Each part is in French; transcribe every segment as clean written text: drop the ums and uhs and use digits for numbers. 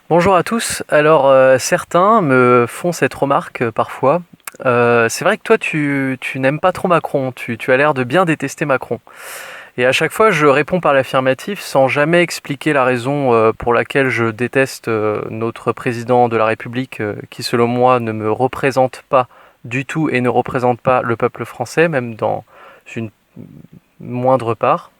Bonjour à tous. Alors, certains me font cette remarque parfois. C'est vrai que toi, tu n'aimes pas trop Macron. Tu as l'air de bien détester Macron. Et à chaque fois, je réponds par l'affirmatif sans jamais expliquer la raison pour laquelle je déteste notre président de la République, qui selon moi ne me représente pas du tout et ne représente pas le peuple français, même dans une moindre part.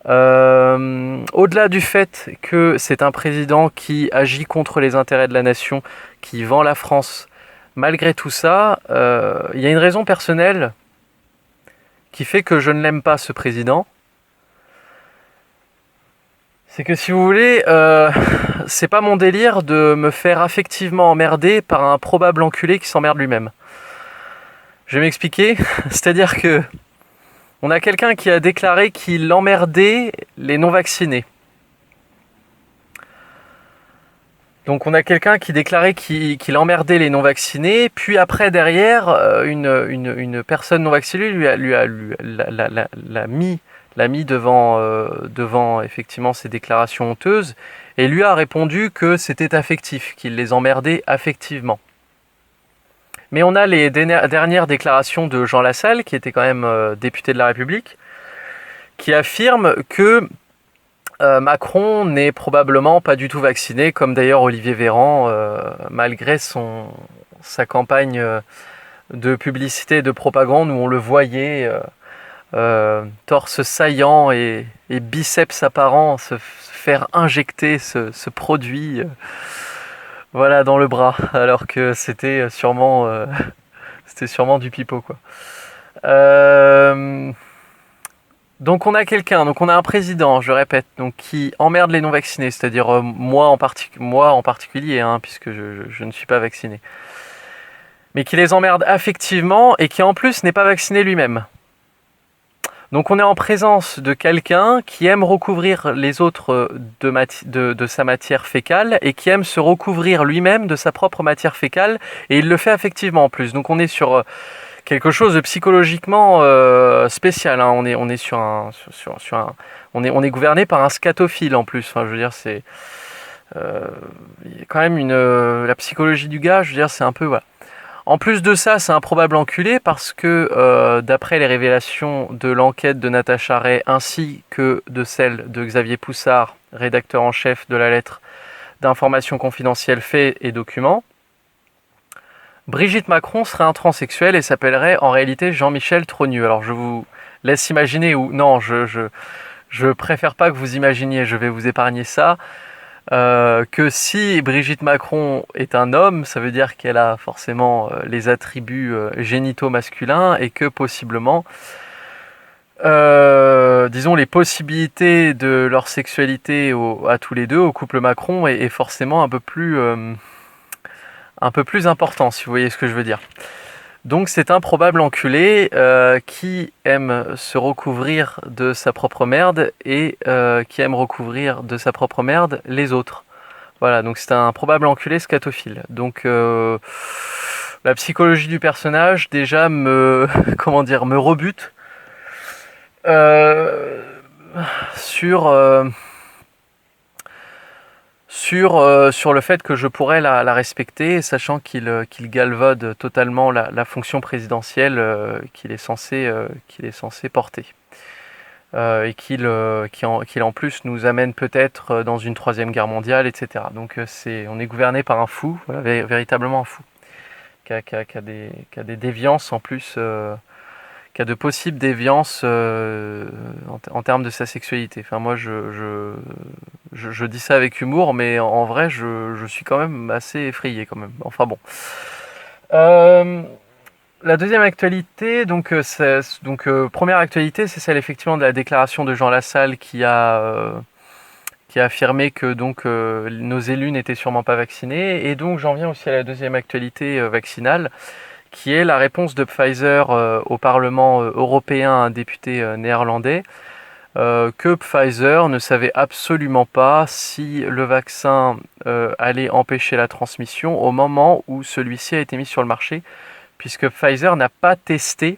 Au-delà du fait que c'est un président qui agit contre les intérêts de la nation, qui vend la France, malgré tout ça, il y a une raison personnelle qui fait que je ne l'aime pas, ce président. C'est que si vous voulez, c'est pas mon délire de me faire affectivement emmerder par un probable enculé qui s'emmerde lui-même. Je vais m'expliquer. C'est-à-dire que on a quelqu'un qui a déclaré qu'il emmerdait les non-vaccinés. Donc on a quelqu'un qui déclarait qu'il emmerdait les non-vaccinés, puis après derrière, une personne non-vaccinée l'a mis devant effectivement ces déclarations honteuses, et lui a répondu que c'était affectif, qu'il les emmerdait affectivement. Mais on a les dernières déclarations de Jean Lassalle, qui était quand même député de la République, qui affirme que Macron n'est probablement pas du tout vacciné, comme d'ailleurs Olivier Véran, malgré sa campagne de publicité et de propagande où on le voyait torse saillant et biceps apparent se faire injecter ce produit voilà, dans le bras, alors que c'était sûrement du pipeau, quoi. Euh, Donc donc on a un président, je répète, donc qui emmerde les non-vaccinés, c'est-à-dire moi en particulier, hein, puisque je ne suis pas vacciné, mais qui les emmerde affectivement et qui en plus n'est pas vacciné lui-même. Donc on est en présence de quelqu'un qui aime recouvrir les autres de sa matière fécale et qui aime se recouvrir lui-même de sa propre matière fécale, et il le fait affectivement en plus. Donc on est sur quelque chose de psychologiquement spécial, hein. On est on est gouverné par un scatophile en plus. Enfin, je veux dire, il y a quand même la psychologie du gars. Je veux dire, c'est un peu voilà. En plus de ça, c'est un probable enculé parce que d'après les révélations de l'enquête de Natacha Ray ainsi que de celle de Xavier Poussard, rédacteur en chef de la lettre d'information confidentielle faits et documents, Brigitte Macron serait un transsexuel et s'appellerait en réalité Jean-Michel Trogneux. Alors je vous laisse imaginer, ou non, je préfère pas que vous imaginiez, je vais vous épargner ça, que si Brigitte Macron est un homme, ça veut dire qu'elle a forcément les attributs génitaux masculins et que possiblement, disons, les possibilités de leur sexualité à tous les deux, au couple Macron, est forcément un peu plus important, si vous voyez ce que je veux dire. Donc c'est un probable enculé qui aime se recouvrir de sa propre merde et qui aime recouvrir de sa propre merde les autres. Voilà, donc c'est un probable enculé scatophile. Donc la psychologie du personnage déjà comment dire, me rebute euh, sur sur le fait que je pourrais la respecter, sachant qu'il galvaude totalement la fonction présidentielle qu'il est censé porter. Et qu'il en plus nous amène peut-être dans une troisième guerre mondiale, etc. Donc on est gouverné par un fou, voilà, véritablement un fou, qui a des déviances en plus, qui a de possibles déviances en termes de sa sexualité. Enfin moi je dis ça avec humour, mais en vrai je suis quand même assez effrayé quand même. Enfin bon. Euh, la deuxième actualité, première actualité, c'est celle effectivement de la déclaration de Jean Lassalle qui a affirmé que nos élus n'étaient sûrement pas vaccinés. Et donc j'en viens aussi à la deuxième actualité vaccinale, qui est la réponse de Pfizer au Parlement européen, un député néerlandais, que Pfizer ne savait absolument pas si le vaccin allait empêcher la transmission au moment où celui-ci a été mis sur le marché, puisque Pfizer n'a pas testé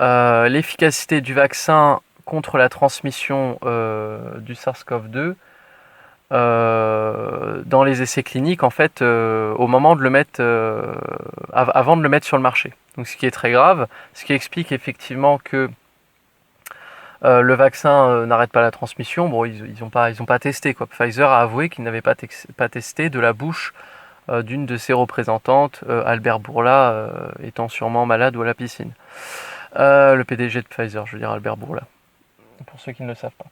l'efficacité du vaccin contre la transmission du SARS-CoV-2 dans les essais cliniques, en fait, au moment de le mettre, avant de le mettre sur le marché. Donc, ce qui est très grave, ce qui explique effectivement que le vaccin n'arrête pas la transmission. Bon, ils ont pas testé, quoi. Pfizer a avoué qu'il n'avait pas testé de la bouche d'une de ses représentantes, Albert Bourla, étant sûrement malade ou à la piscine. Le PDG de Pfizer, je veux dire Albert Bourla, pour ceux qui ne le savent pas.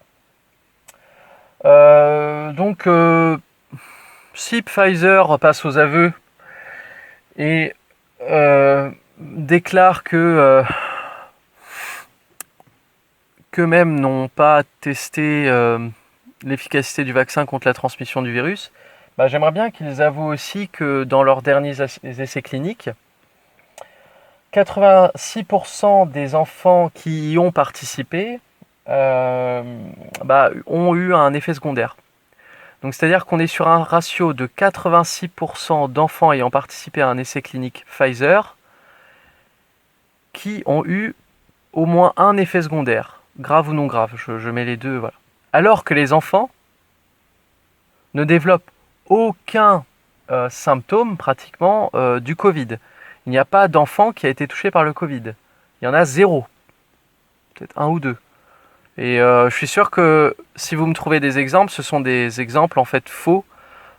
Donc, si Pfizer passe aux aveux et déclare qu'eux-mêmes n'ont pas testé l'efficacité du vaccin contre la transmission du virus, bah, j'aimerais bien qu'ils avouent aussi que dans leurs derniers essais cliniques, 86% des enfants qui y ont participé ont eu un effet secondaire. Donc c'est-à-dire qu'on est sur un ratio de 86% d'enfants ayant participé à un essai clinique Pfizer qui ont eu au moins un effet secondaire, grave ou non grave, je mets les deux, voilà. Alors que les enfants ne développent aucun symptôme pratiquement du Covid. Il n'y a pas d'enfant qui a été touché par le Covid. Il y en a 0, peut-être 1 ou 2. Et je suis sûr que si vous me trouvez des exemples, ce sont des exemples en fait faux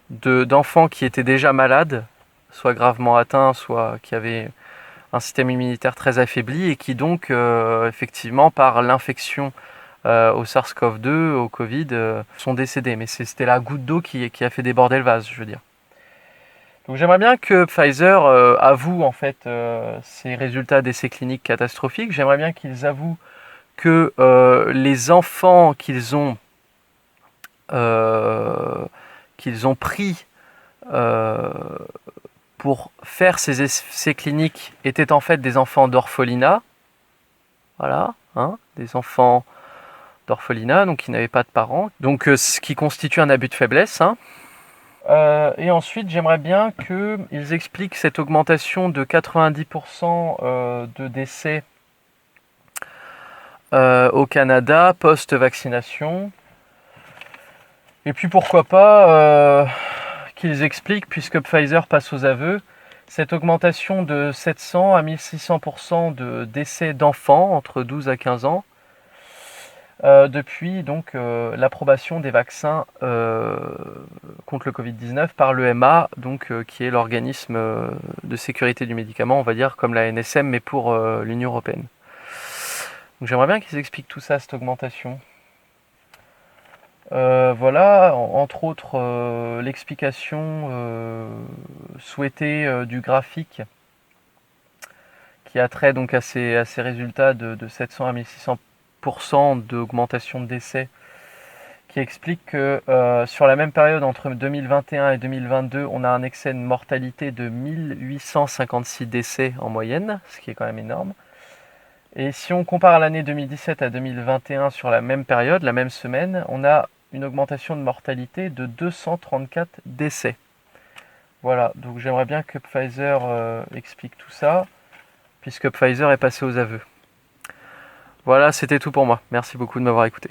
d'enfants qui étaient déjà malades, soit gravement atteints, soit qui avaient un système immunitaire très affaibli et qui donc effectivement par l'infection au SARS-CoV-2, au Covid, sont décédés. Mais c'était la goutte d'eau qui a fait déborder le vase, je veux dire. Donc j'aimerais bien que Pfizer avoue en fait ces résultats d'essais cliniques catastrophiques. J'aimerais bien qu'ils avouent que les enfants qu'ils ont pris pour faire ces essais cliniques étaient en fait des enfants d'orphelinat. Voilà, hein, des enfants d'orphelinat, donc qui n'avaient pas de parents. Donc ce qui constitue un abus de faiblesse, hein. Et ensuite, j'aimerais bien qu'ils expliquent cette augmentation de 90% de décès au Canada post-vaccination. Et puis pourquoi pas qu'ils expliquent, puisque Pfizer passe aux aveux, cette augmentation de 700 à 1600% de décès d'enfants entre 12 à 15 ans depuis donc l'approbation des vaccins contre le Covid-19 par l'EMA, donc qui est l'organisme de sécurité du médicament, on va dire comme la NSM, mais pour l'Union européenne. Donc j'aimerais bien qu'ils expliquent tout ça, cette augmentation. Voilà, entre autres, l'explication souhaitée du graphique qui a trait donc à ces résultats de 700 à 1600% d'augmentation de décès, qui explique que sur la même période entre 2021 et 2022, on a un excès de mortalité de 1856 décès en moyenne, ce qui est quand même énorme. Et si on compare l'année 2017 à 2021 sur la même période, la même semaine, on a une augmentation de mortalité de 234 décès. Voilà, donc j'aimerais bien que Pfizer explique tout ça, puisque Pfizer est passé aux aveux. Voilà, c'était tout pour moi. Merci beaucoup de m'avoir écouté.